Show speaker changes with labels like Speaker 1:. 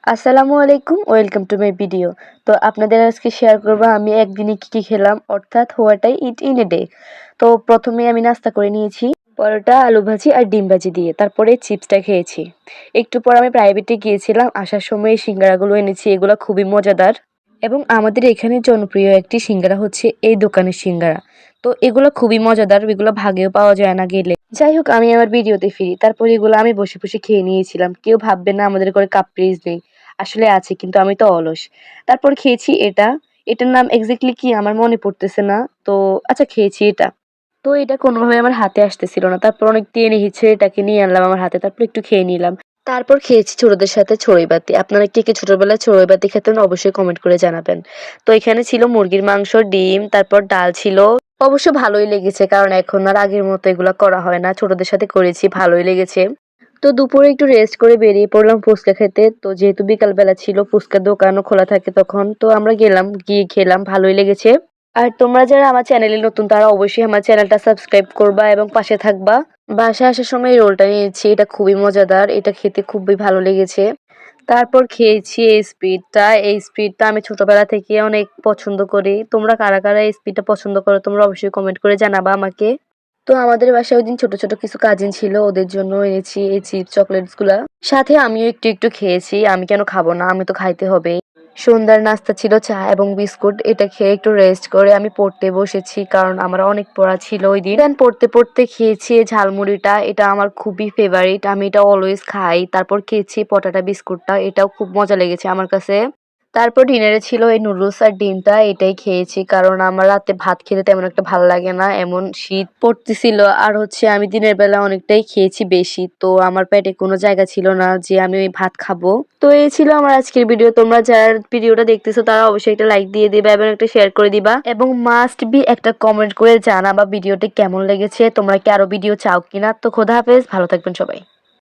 Speaker 1: আসসালামু আলাইকুম, welcome to my video. তো আপনাদের আজকে শেয়ার করবো আমি একদিনে কী কী খেলাম, অর্থাৎ what I it in a day. তো প্রথমে আমি নাস্তা করে নিয়েছি পরোটা, আলু ভাজি আর ডিম ভাজি দিয়ে, তারপরে চিপসটা খেয়েছি। একটু পর আমি প্রাইভেটে গিয়েছিলাম, আসার সময় এই সিঙ্গারাগুলো এনেছি, এগুলো খুবই মজাদার এবং আমাদের এখানে জনপ্রিয় একটি সিঙ্গারা হচ্ছে এই দোকানের সিঙ্গারা। তো এগুলো খুবই মজাদার, এগুলো ভাগেও পাওয়া যায় না গেলে। যাই হোক, আমি আমার ভিডিওতে ফিরি। তারপর এগুলো আমি বসে বসে খেয়ে নিয়েছিলাম। কেউ ভাববে না আমাদের ঘরে কাপ পিরিচ নেই, আসলে আছে, কিন্তু আমি তো অলস। তারপর খেয়েছি এটা, এটার নাম এক্স্যাক্টলি কি আমার মনে পড়তেছে না। তো আচ্ছা, খেয়েছি এটা। তো এটা কোনোভাবে আমার হাতে আসতেছিল না, তারপর অনেক টেনে হিচড়ে এটাকে নিয়ে আনলাম আমার হাতে, তারপর একটু খেয়ে নিলাম। তারপর খেয়েছি ছোটদের সাথে ছড়ি বাতি। আপনারা কে কে ছোটবেলায় ছড়ি বাতি খেতেন অবশ্যই কমেন্ট করে জানাবেন। তো এখানে ছিল মুরগির মাংস, ডিম, তারপর ডাল ছিল। অবশ্য ভালোই লেগেছে, কারণ এখন আর আগের মতো এগুলা করা হয় না, ছোটদের সাথে করেছি, ভালোই লেগেছে। তো দুপুরে একটু রেস্ট করে বেরিয়ে পড়লাম ফুচকা খেতে। তো যেহেতু বিকাল বেলা ছিল, ফুচকার দোকানও খোলা থাকে তখন, তো আমরা গেলাম, গিয়ে খেলাম, ভালোই লেগেছে। আর তোমরা যারা আমার চ্যানেলে নতুন তারা অবশ্যই আমার চ্যানেলটা সাবস্ক্রাইব করবা এবং পাশে থাকবা। বাসায় আসার সময় এই রোলটা নিয়েছি, এটা খুবই মজাদার, এটা খেতে খুবই ভালো লেগেছে। তারপর খেয়েছি এই স্পিডটা আমি ছোটবেলা থেকে অনেক পছন্দ করি। তোমরা কারা কারা এই স্পিডটা পছন্দ করো তোমরা অবশ্যই কমেন্ট করে জানাবা আমাকে। তো আমাদের বাসায় ওইদিন ছোট ছোট কিছু কাজিন ছিল, ওদের জন্য এনেছি এই চিপস চকলেটস গুলা। সাথে আমিও একটু একটু খেয়েছি, আমি কেন খাবো না, আমি তো খাইতে হবে। সন্ধ্যার নাস্তা ছিল চা এবং বিস্কুট, এটা খেয়ে একটু রেস্ট করে আমি পড়তে বসেছি, কারণ আমার অনেক পড়া ছিল ওই দিন। দেন পড়তে পড়তে খেয়েছি এই ঝালমুড়িটা, এটা আমার খুবই ফেভারিট, আমি এটা অলওয়েজ খাই। তারপর খেয়েছি পটাটা বিস্কুটটা, এটাও খুব মজা লেগেছে আমার কাছে। তারপর ডিনারে ছিল এই নুডলস আর ডিমটা, এটাই খেয়েছি, কারণ আমার রাতে ভাত খেতে তেমন একটা ভালো লাগে না, এমন শীত পড়তেছিল। আর হচ্ছে আমি দিনের বেলা অনেকটাই খেয়েছি বেশি, তো আমার পেটে কোনো জায়গা ছিল না যে আমি ওই ভাত খাবো। তো এই ছিল আমার আজকের ভিডিও। তোমরা যারা ভিডিওটা দেখতেছো তারা অবশ্যই একটা লাইক দিয়ে দিবা এবং একটা শেয়ার করে দিবা, এবং মাস্ট বি একটা কমেন্ট করে জানাবা ভিডিওটি কেমন লেগেছে, তোমরা কি আরো ভিডিও চাও কিনা। তো খোদা হাফেজ, ভালো থাকবেন সবাই।